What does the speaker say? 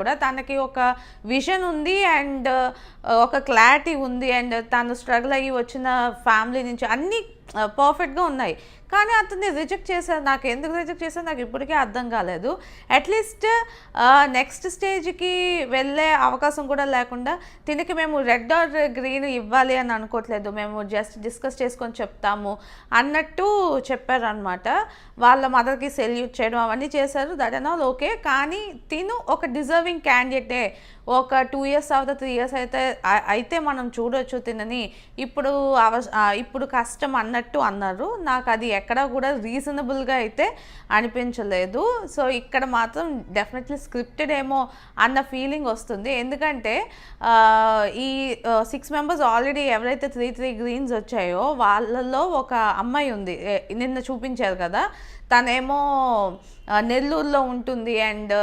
కూడా తనకి ఒక విజన్ ఉంది అండ్ ఒక క్లారిటీ ఉంది అండ్ తను స్ట్రగుల్ అయ్యి వచ్చిన ఫ్యామిలీ నుంచి అన్నీ పర్ఫెక్ట్గా ఉన్నాయి. కానీ అతన్ని రిజెక్ట్ చేశారు. నాకు ఎందుకు రిజెక్ట్ చేశారు నాకు ఇప్పటికీ అర్థం కాలేదు. అట్లీస్ట్ నెక్స్ట్ స్టేజ్కి వెళ్ళే అవకాశం కూడా లేకుండా తినకి మేము రెడ్ ఆర్ గ్రీన్ ఇవ్వాలి అని అనుకోవట్లేదు, మేము జస్ట్ డిస్కస్ చేసుకొని చెప్తాము అన్నట్టు చెప్పారనమాట. వాళ్ళ మదర్కి సెల్యూట్ చేయడం అవన్నీ చేశారు. That and all okay. కానీ తిను ఒక డిజర్వింగ్ క్యాండిడేటే. ఒక 2 years తర్వాత 3 years అయితే మనం చూడొచ్చు తినని. ఇప్పుడు కష్టం అన్నట్టు అన్నారు. నాకు అది ఎక్కడ కూడా రీజనబుల్గా అయితే అనిపించలేదు. సో ఇక్కడ మాత్రం డెఫినెట్లీ స్క్రిప్టెడ్ ఏమో అన్న ఫీలింగ్ వస్తుంది. ఎందుకంటే ఈ 6 members ఆల్రెడీ ఎవరైతే 3 greens వచ్చాయో వాళ్ళలో ఒక అమ్మాయి ఉంది, నిన్న చూపించారు కదా, తనేమో నెల్లూరులో ఉంటుంది అండ్